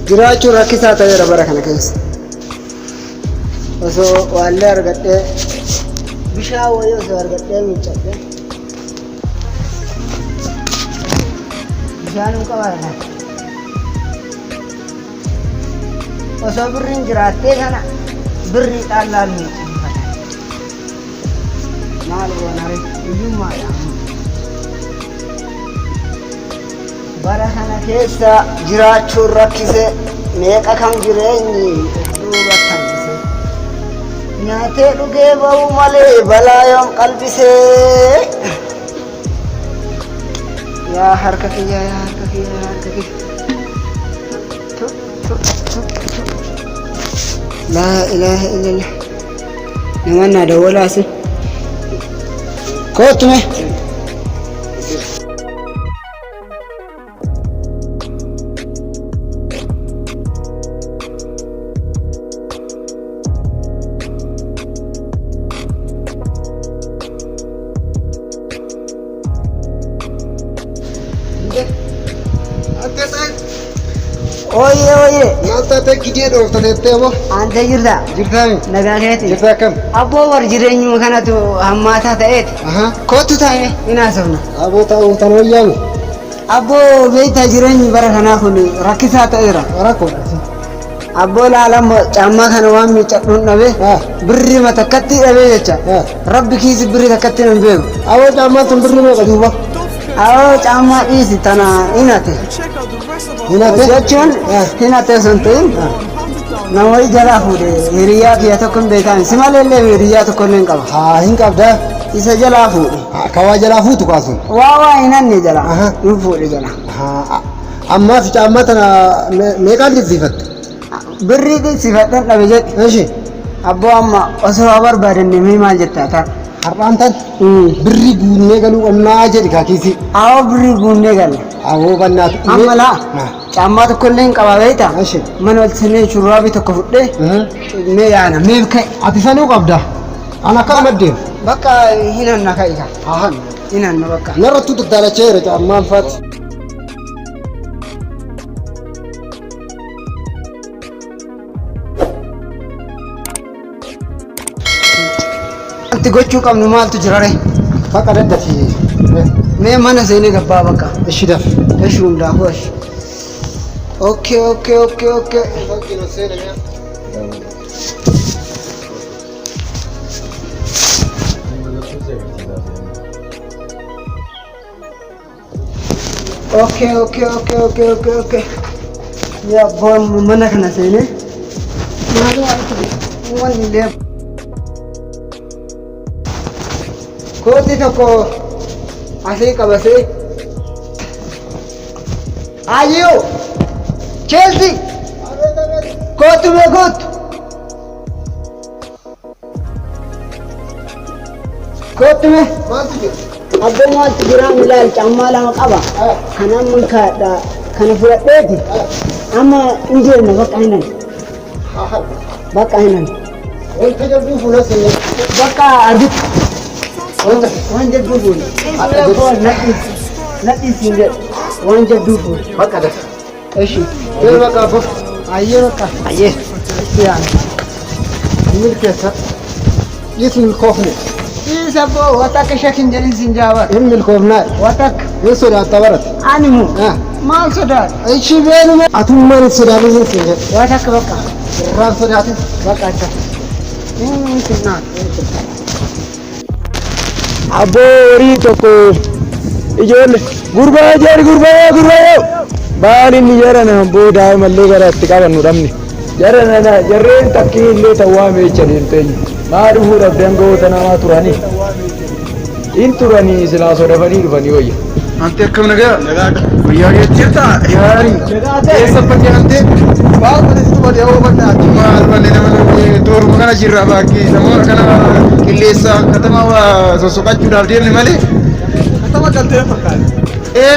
Jiraachuun rakkisaa ta'eera bara kana keessa. Osoo waallee argadhee bishaan wayii osoo argadhee miiccadhee bishaan hin qabaatan. Osoo birriin jiraattee kana birrii dhaallaan miiccifatan. Maal goonare hiyyummaadha. Bara kana keessa jiraachuun rakkise meeqa kam jireenyi duuba tambise nyaatee dhugee ba'uu malee balaa yoom qalbisee yaa harka kiyya yaa harka kiyya yaa harka kiyya laa ilaaha illallah namannaa dawwalaasi kootume Oye, nanta te gidee dhoofta teettee abo. ante jirta. Jirtaami. Nagaa keeti. Jirtaa kam. Abboo war jireenyuma kanatu hammaataa ta'eeti. Kootu taa'e hinaasofna. Aboo taa'u tan wayyaami. Abboo beektaa jireenyi bara kanaa kun rakkisaa ta'eera. Rakkoodha. Abboo laalama caammaa kana waan miiccadhuun dhabe birri matakkatti dhabee jecha. Rabbi kiisi birri takkatti nan beeku. Aboo caammaa tun birri meeqa duuba? Aboo caammaa dhiisi tana hinate. Hinate? Jechuun hinate sun ta'in namoonni jalaa fuudhe hiriyaa kiyya tokko hin beekan si maleellee hiriyaa tokko illee hin qaba. Haa hin qabdaa. Isa jalaa fuudhe. Kawaa jalaa fuutu kaasun. Waa hinanne jalaa. Hin fuudhe jalaa. Ammaaf caammaa tana meeqaan dinsiifatte? Birrii dinsiifadhan dhabe jedhe. Eeshi. Abboo amma osoo barbaadanne mee maal jettaa ta'a? Har'aan tan birrii guunnee galuu qabnaa jedhi kaakiisi. Awoo birrii guunnee galla. Awoo bannaatu. Amma laa caammaa tokko illee hin qaba beektaa? Eeshi. Mana wal sinee shurraabii tokko fudhee mee yaana mee ka'e. Ati sanuu qabda. Ana akkana maddeen. Bakka hinanna ka'ika. Ahan. Hinanna bakka. Narrattuu daddalacheera caammaan faati. Wanti gochuu qabnu maaltu jira ree? Bakka daddafi. Mee mana seenee gabbaa bakka. Ishi daf. Ishi hundaafuu ishi. Okay. Okay. Ya bon mana kana seenee? Maaloo wanti illee. Kooti tokko asii qabasee ayyuu Chelsea kootu mee kootu mee abboo maaltu jiraan ilaal caammaa lama qaba kan amma kaadha kana fudhadheeti amma hin deemne bakka hinan Wanta jabduu fuula seenee. bakka argitu waan jabduu fuula nadhiis hin jedhu waan jabduu fuula Bakka dafa. eshi Yoo bakka abbo. ayyee bakka Ayyee. itti yaana Milkeessa. Yesu milkoofne. isa boo wata akka shakin jedhin sin jaabar Hin milkoofnaa. wata akka Yoo sodaata barate. animu maal sodaata Ishi beenume. Atummaan hin sodaatu hin seenye. wata akka bakka Irraan sodaate. bakka akka sinnaan Abboo horii tokko ijoollee gurbaa jeeri gurbaa baal inni jedhan abboo daa'imallee gara itti qabannu dhabne jedhan jarreen takkii illee tawwaa meecha deemteenyu maa dhufuu dhabdeen goota namaa turanii in turanii silaa sodafanii dhufanii wayya. Ante akkam nagaa? Nagaa. Guyyaa keessa jirta? Yaarii. Eessa bakkee antee? Baal balleessitu badee hoo baddaa? Maal ballee nama tooruma kana jirra bakkee namoota kana qilleessa katama sossoqachuudhaaf deemne malee. Katama galtee fakkaate.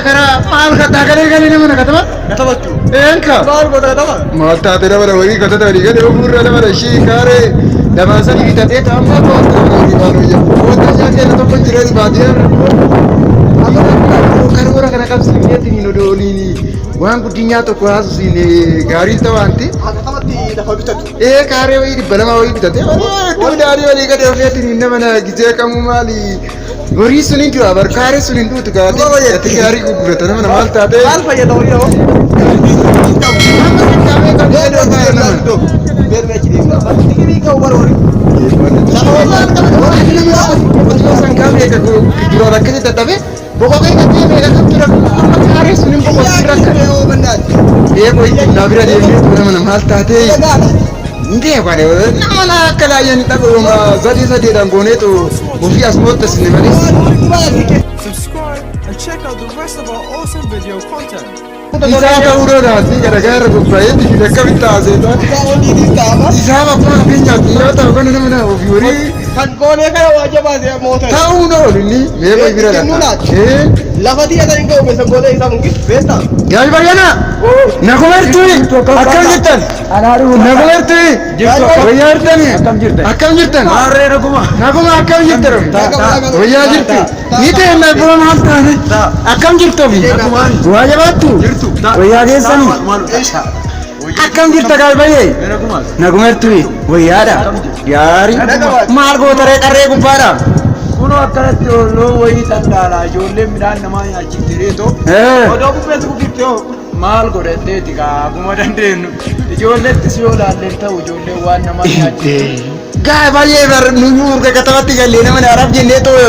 Karaa maal kattaa galee galee nama katama? Katabatu. Enka. Maal godha kataba. Maal taate dabala wayii katata walii gadi ofurra dabala ishii kaaree dabaasanii bitatee taa'ammaa to'atu walii waan hojjetu. Wanta jaajala tokko jireenya baadiyyaa amma karoora kana qabsiifneetiin odooniini waan guddinyaa tokko haasuusiin gaarii ta'aanti. Katabatti lafa bitatu. Kaaree wayii dhibba lama wayii bitatee daarii walii gadi ofeetiin nama na gizee kamuu maali. Horii sun hin du'a barkaaree sun hin duutu gaati gaarii gurgurata nama maal taate. Maal fayyada horii hoo? Ndee bare nama na kala yani tagoma zadi zadi dangoneto ofia smota sinema. Subscribe and check out the rest of our awesome video content. Isaba urora tingara gara gubbayetti dakavita azeta. Isaba kwa pinya tiyota kono namana ofiori. Kan kone kaya wajaba ze mota. Tauno ni mego ibira da. Lafati ada ingo mesa gole isa mungkin besta. Gal bayana. Nagomertu. Akam jitan. Nagomertu. Wayartan. Akam jitan. Arre naguma. Naguma akam jitan. Wayar jirti. Ite na bro malta ne. Akam jirto bi. Wajabatu. Wayar gesani. Akam jirta gal baye. Nagomertu. Wayara. Yaari. Margo tare tare gubara. Kuno akkanatti loo wayii tandaala ijoollee midhaan namaa nyaachiftireeto odoo bubbeetu gugirteo maal godhatteeti kaa akkuma dandeenyu ijoolleettis yoo laalleen ta'u ijoollee waan namaa nyaachifte gaa baay'ee bar nuyyuu urga katabatti gallee nama naaraaf jennee too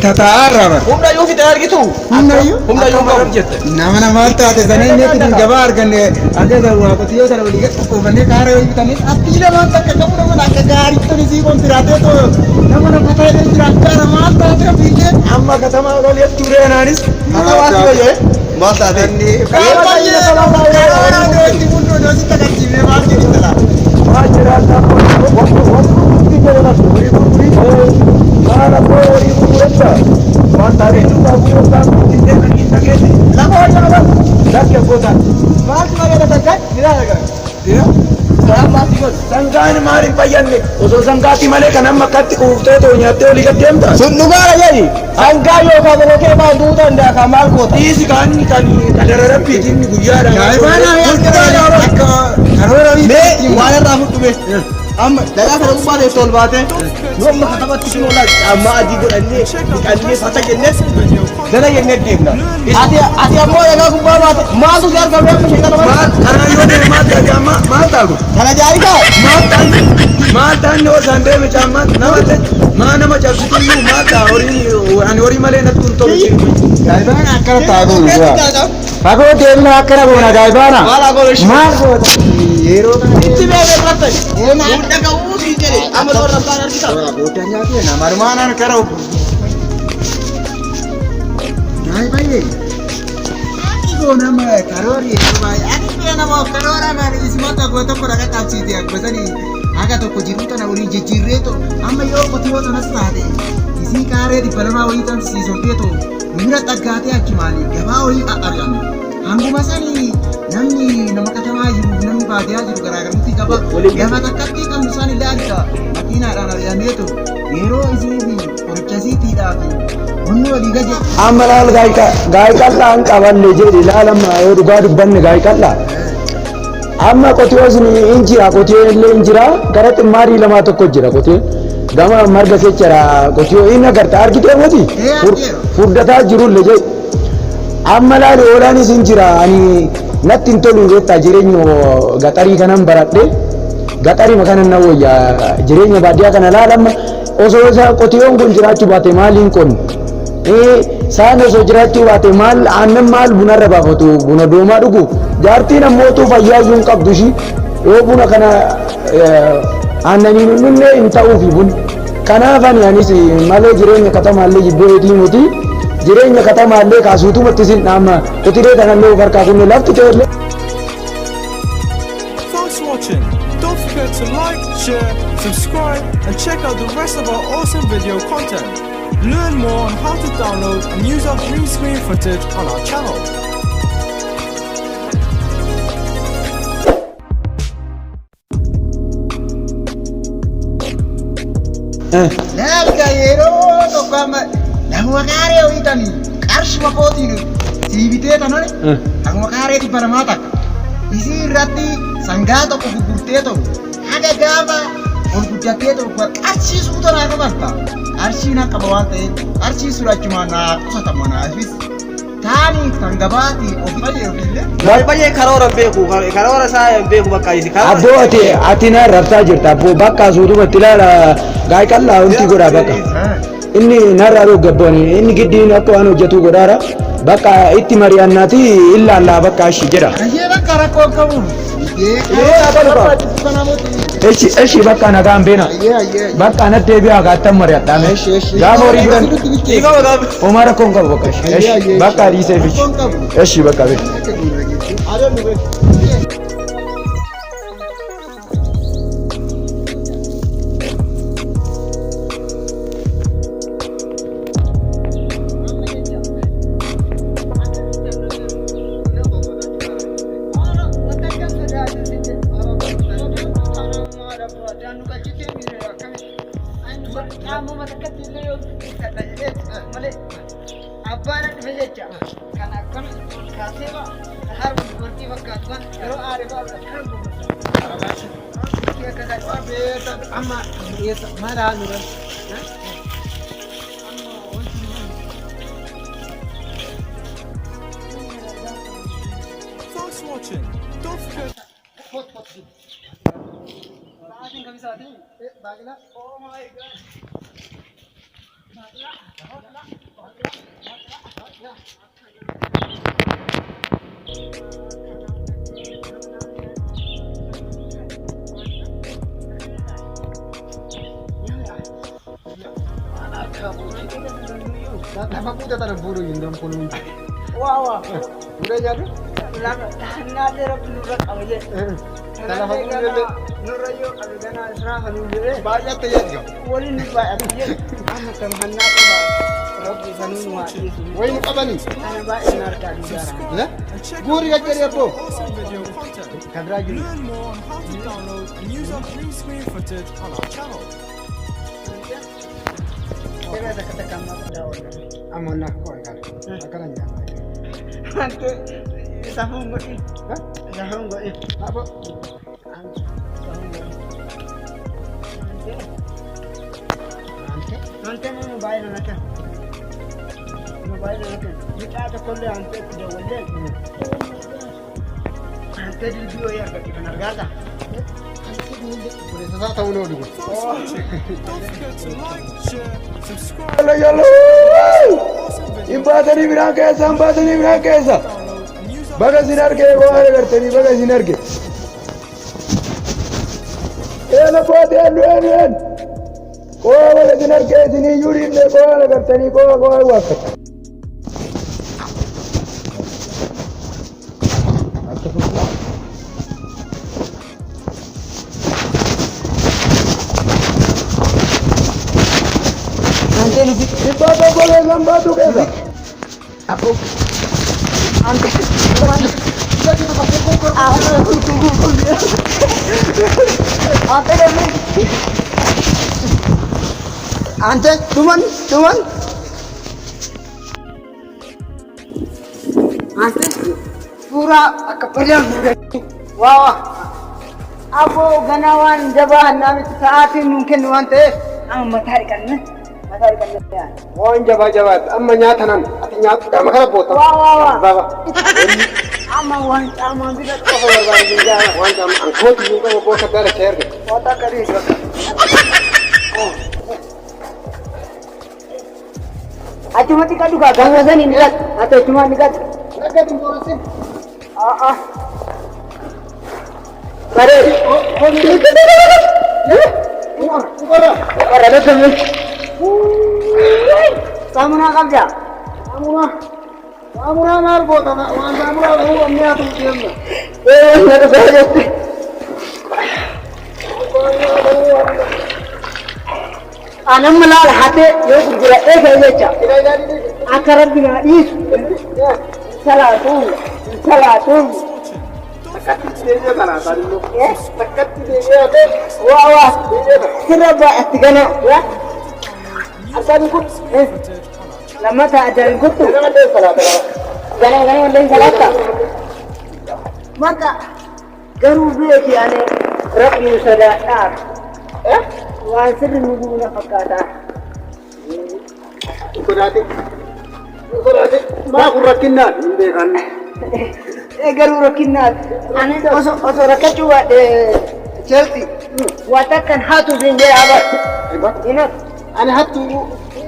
tataarra bar humna yoo fite argitu humna yoo qabu jette nama namaal taate sanee neetti gabaa arganne adeega waa qotiyyoo sana walii gadi qoqqoofannee kaara yoo bitanii abdii namaan takka qabu nama akka gaariitti nisii kontiraatee too nama nama ta'ee jira kaara maal taate fiigee amma katamaa olee tureenaanis katamaa tuyee maal taate kaara baay'ee kaara deetti hundoo doosi takkachiifee maal jedhu tala maal jiraata Mana boleh ibu Mantare juga bukan tidak kita kete. Lama aja apa? Dah ke kota. Mas mari ada sangkat? Tidak ada kan? Tidak. Saya masih kok. Sangkan mari payan ni. Usul sangkati mana kan amma kati kufte tu nyate oli katem dah. Sunugara jadi. Angkayo kamu ke bantu tanda kamal kota. Isi kan kadar rapi ini guyara. Mana yang kadar karena ini mana rambut tu be. Amma daga kada ubba de tol bate no ma kata bat kino la amma aji go anne sata genne dana yenne debna ati ammo daga ubba bate ma tu jar ka be shaytan ma kana yo de ma ta jamma ma ta go kana jari ka ma tan no sande me jamma nawate ma nama jabsitu ma ta ori male na tun to gaibana akara ta go Pago debna akara go na gaibana mala go ma go yero itti be ratta daga usi jere amal orang banar kita bodanya dia na marmanan karo dai baye igo nama karori baye ani be nama karora na ismata go to pura ka tachi dia basani aga to ko jiruta na uri jireto amma yo patiyo to nasade isi kare di palama wai tan si sorteto mira tagate akimani gaba wai aryan hangu masani namni nama katama jiru namni baadiyaa jiru garaagarumti qaba gaafa takkatti kan isaan ilaalcha makiinaadhaan ari'ameetu yeroo isiifi qorichasiitiidhaaf humni walii gaje amma laal gaayqallaa hin qabanne jedhi laalama yoo dhugaa dubbanne gaayqallaa amma qotiyoos hin jira qotiyoon illee hin jira gara ximmaarii lamaa tokko jira qotiyoon gama marga kechara qotiyoo inni agarta argitee moti furdataa jirullee jedhi amma laal oolaanis hin jira ani natti hin tolu jetta jireenyo gaxarii kanan baradhe gaxarii makanan na wayya jireenya baadiyyaa kana laalamma osoo isa qotiyoon kun jiraachuu baate maaliin qonni saan osoo jiraachuu baate maal aannan maal bunarra baafatu buna doomaa dhugu jaartiin ammootuu fayyaayyuu hin qabdu shi yoo buna kana aannaniin hin dhumne hin ta'uufi bun kanaaf ani anis malee jireenya katamaallee jibbeetii moti jireenya katamaallee kaasuutumatti sin dhaama qotiree kanallee of harkaa kunne lafti ta'ellee. Thanks for watching. Don't forget to like, share, subscribe and check out the rest of our awesome video content. Learn more on how to download and use our green screen footage on our channel. laal gaa yeroo tokko amma lafuma qaaree ho'itanii qarshuma kootiin siibitee tanone akkuma qaaree dhibba namaa takka isii irratti sangaa tokko gurgurtee tokko haga gaafa ol guddatee tokko qarshii suuta naa qabarta qarshii naa qaba waan ta'eef qarshii surachumaa naa qusatama naafis taani kan gabaati ofiilee ofiilee Baay'ee karoora beeku karoora isaa beeku bakka isi Abbo ati na rabsaa jirta abbo bakka suutumatti ilaala gaayqallaa wanti godha bakka. Inni narraa dhugabbooni inni giddiin akka waan hojjetu godhaara bakka itti mari'annaati illaallaa bakka ashi jedha. Ayyee bakka rakkoo qabu. Eshi bakka nagaan beena. Bakka na deebi'aa gaattan mari'adhaame. Gaafa horii biran homaa rakkoon qabu bakka eshi bakka dhiisee fichi. Eshi bakka beena. Thanks for watching. Don't forget. Apa punya tanah buru yang dalam kolom? Wah. Udah jadi? Tanah dia belurak aja. Tanah buru jadi. Nurayo agana serah hanujere. Banyak tiap jam. Wali ni ba abiye. Ana kan hanna ko ba. Rabbi sanu wa yesu. Woi muka bani? Ana ba inar ka dijara. Lah? Guri aja dia po. Awesome video content. Kadraju. Learn more on how to download and use our green screen footage on our channel. Kaya kata kamu daw. Amon nak kau kan? Akan aja. Ante sahung go. Hah? Sahung go. Apa? Ante mobile na Mobile na kita ada kolle ante kuda wale. Ante di video ya ketika nargata. Boleh saya tahu dulu. Thanks for watching. Don't forget to like, share, subscribe, Yalo. Imbaatanii biraan keessa download and use our baga sin arge waan agartanii baga sin arge. Eela kooti eenyu. Koo baga sin arge isinii yuudhiifne koo agartanii koo waakkata. Baga boleh lambatu keessa. Aku ante ante tuman ante pura kepala wah abu ganawan jabah nami saatin mungkin wante ang matarikan ya Wan jabat. Amma nyatanan. Ati nyat. Kamu kalau bota. Wah. Baba. Ama bila kau berbalik jalan. Wan jam angkut juga mau bota dari cer. Kota kari. Cuma tika juga gangguan ini kan? Atau cuma nikat? Naga di bawah sini. Kare. Ada teman. Kamu nak kerja? Kamu nak bota. Wan kamu nak amnya tu diam. Nak kerja. Anam malal hati yo bergerak saja. Akaran dengan is. Salatun. deebi'ee kanaa taa'anii takkatti waa sirra baa'atti gana addaan kun lammata addaan kuttu gana walleen salaatta maka garuu beeki ane rabbiin sodaadhaaf waan sirri nu guuna fakkaataa Kodaate maa kun rakkinnaan hin beekan. garuu rakkinnaan ani osoo rakkachuu waadhe Chelsea waa takkan haatu siin jee abar inat Ani hattu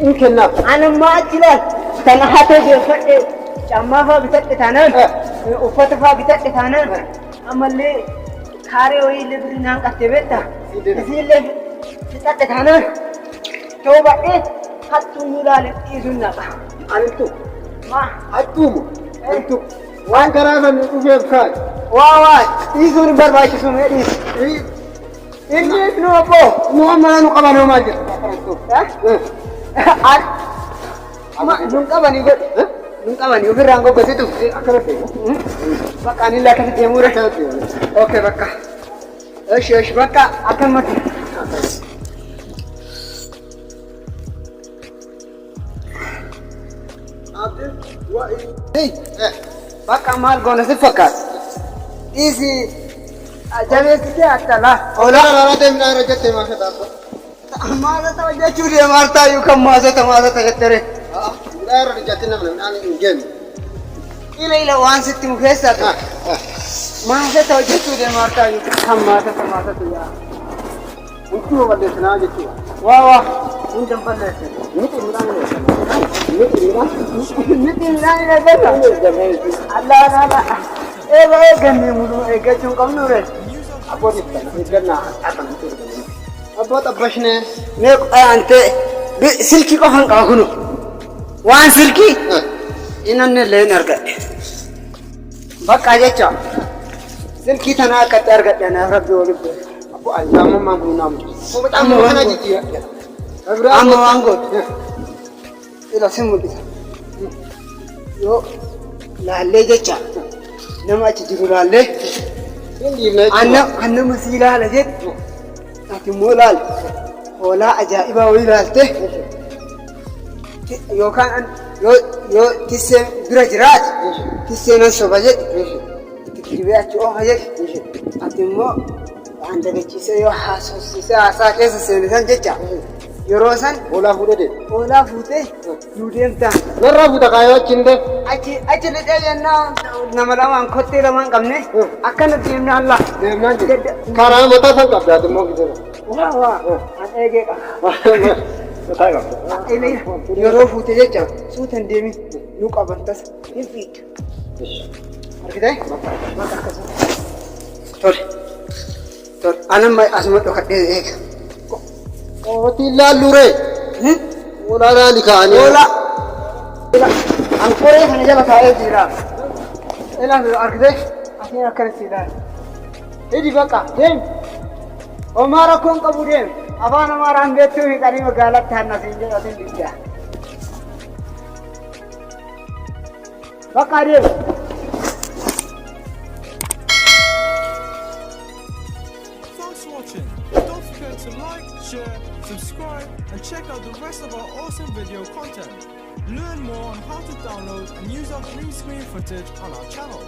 hin kennaaf. ani ammaa achi laal kana hatee geeffadhe cammaa faa bitadhe taanaan uffata faa bitadhe taanaan ammallee kaaree wayii illee birrii naan qatte beekta isiillee bitadhe taanaan ta'uu baay'ee hattuu nu ilaale dhiisuun naqa. Anittu Ma hattuumu hattu waan karaa kan dhufeef kaa'e. waa dhiisuun hin barbaachisu mee dhiisu. Inni nu abboo Nu amma nu qaban maal jedhu. nun qabanii godhe nun qabanii ofirraan goggositu Akkanatti bakka ani illee akkasitti deemuu dha. Okay bakka eshi bakka akkanumatti. Bakka maal goona si fakkaata dhiisi jabeessitee akka laa Olaa raaraa deemnaa irra jettee maasha taa'u. maasata hojjechuu deemaartaa yookaan maasata jettere Mudaa irra dijatti namni naan hin jennu. ila waan sitti mu keessaa ta'a maasata hojjechuu deemaartaa yookaan maasata yaa Huccuu balleessinaa jechuudha. waa hunda balleesse Miti midhaan balleessinaa. miti midhaan eeggata allah eeggannee muluu eeggachuun qabnu re Abbootiif kana eeggannaa akkana jechuudha. Abboo xabbashnee. mee ante silkii qofan qaba kunu waan silkii inanne illee hin argadhe bakka jecha silkii tanaa akkatti argadhe anaaf rabbi walitti beeku. Abboo ayyaamammaa kun naamu. Amma waan Kana goote. jijjiirra. Amma waan goote. Ila si mul'isa. Yoo laallee jecha nama achi jiru laallee Hin dhiibne jechuudha. annama sii laala jedhu ati immoo laala hoolaa ajaa'ibaa wayii laalte yookaan yoo tisseen bira jiraate tisseenan soba jedhu itti dibee achi oofa jedhu ati immoo waan dagachiisee yoo haasofsiisee haasaa keessa seenisan jecha yeroo san Olaa fuudhee deema. hoolaa fuutee nu deemta. Narraa fuuta kaayoo achi hin deemu. Achi lixee jennaan nama lamaan kottee lamaan qabne akkana deemnaan laa. Deemnaan jedhu. Karaa mataa san qabdaati immoo gidduu. Waa an eegee qaba. Mataa qabda. Yeroo fuute jecha suutan deemi nu qaban tasa hin fiiddu. Argitee? Maka akkasuma. Tole. Anamma asuma dhokadhee eega. Ootii laalluree. Olaa laali kaa'anii. Hoolaa. An koree kana jala taa'ee jira. Ilaa argitee? Asiin akkanatti ilaali. Hidi bakka deemi. Homaa rakkoon qabu deemi. Afaan Amaaraan beektuu hiiqanii magaalatti hannasiin jedhatin diddaa. Bakka deemi. Thanks for watching. Don't forget to like, share, subscribe, and check out the rest of our awesome video content. Learn more on how to download and use our green screen footage on our channel.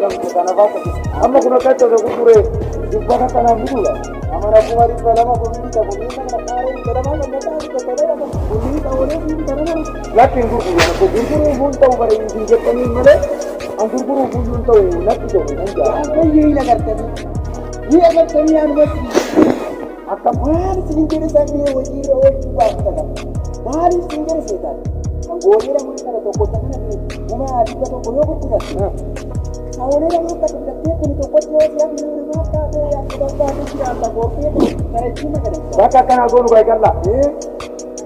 Amma kuna kacau dah kumpul. Bukan tanah bulu lah. Amara kumari selama kumita kumita nak kari. Kadang-kadang mereka ada kata-kata kumita Lakin gurguru pun tahu pada ini jadi ni mana, gurguru pun tahu nak itu mana. Apa ini nak kerja? Ini akan kami anwar. Akan mana sendiri sendiri wajib wajib apa? Mana sendiri setan. Anggori orang mana tu kota mana ni? Cuma ada tu koyo tu kan. Awalnya orang tak berdekat pun tu kota yang ni orang tak ada yang kita ada di atas kopi. Kerana cina kerana. Baka kan agon baik Allah.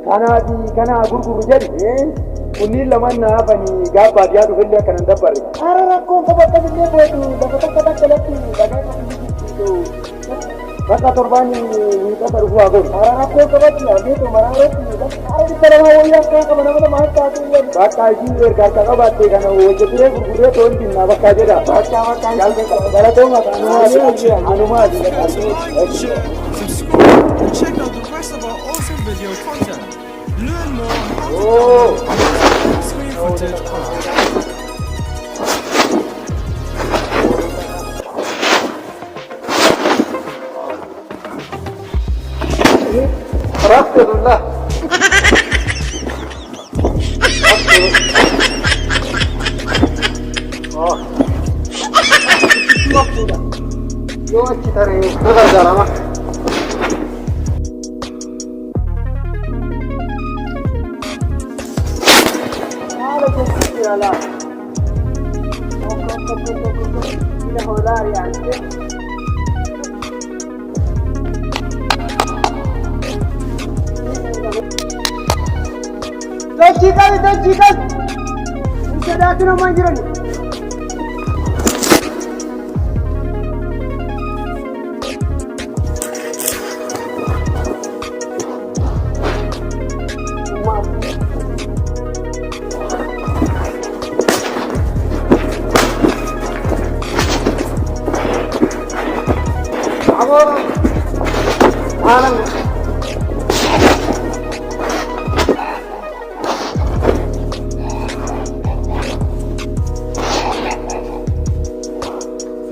Kana gurguru jadi. Unil laman na apa ni? Gapa dia tu benda kan anda pari. Arah aku kabar kabar dia buat tu. Baka tak kelati. Baka tu. Baka torbani kita terus agon. Arah aku kabar dia tu marah tu. Arah di terang awal yang kau mana mahal tu. Baka ini berkata kabar tu kan. Jadi gurguru tu ni na baka jadi. Baka kan. Kalau tu mah anuma dia. Like, share, subscribe, and check out the rest of our awesome video content. Learn more on how to download screen footage on our channel. Alhamdulillah. Oh. Yo kita re, kita jalan mah. Kalau kita jalan, kita holar ya. Dojikan. Kita dah tu nama jiran. Alang.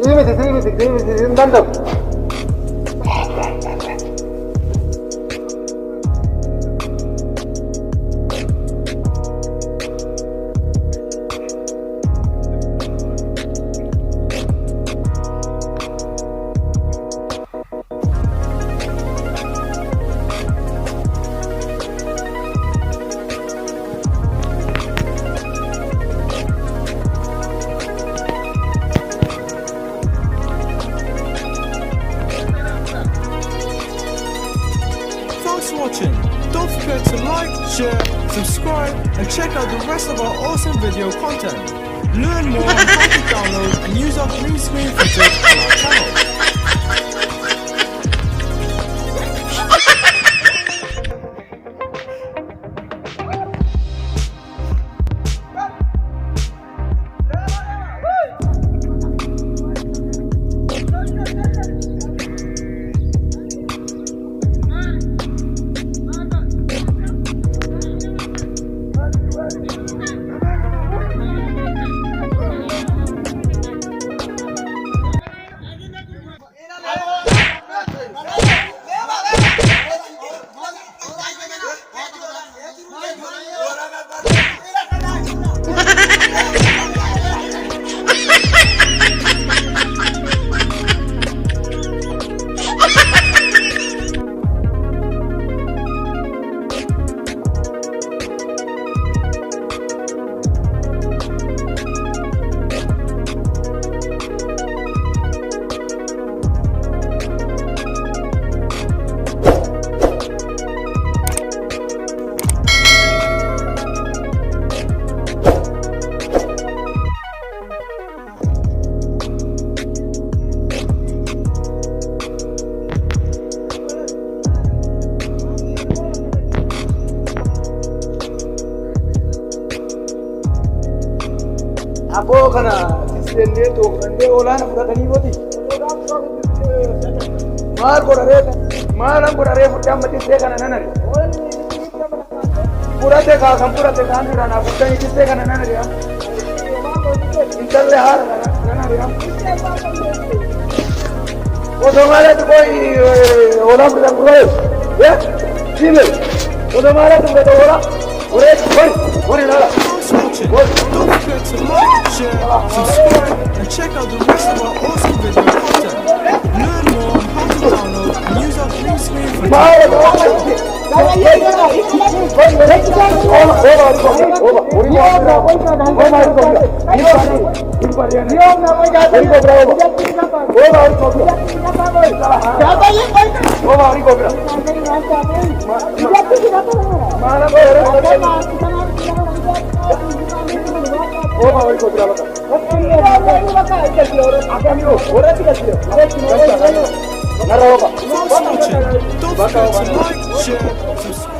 Sini, dandap. Thanks for watching. Don't forget to like, share, subscribe, and check out the rest of our awesome video content. Learn more on how to download and use our green screen footage on our channel. Abo kana sisende to kande olana putani boti. Mar kodare futamati se kana nanare. Purate ka sampurate ka nana putani se kana nanare. Intalle har nanare. Odo mara to koi ola putani koi. Ya? Sile. Odo mara to ola watching. Don't forget to like, share, subscribe, and check out the rest of our awesome video content. Learn more on how to download and use our green screen for Don't forget to like, share, subscribe.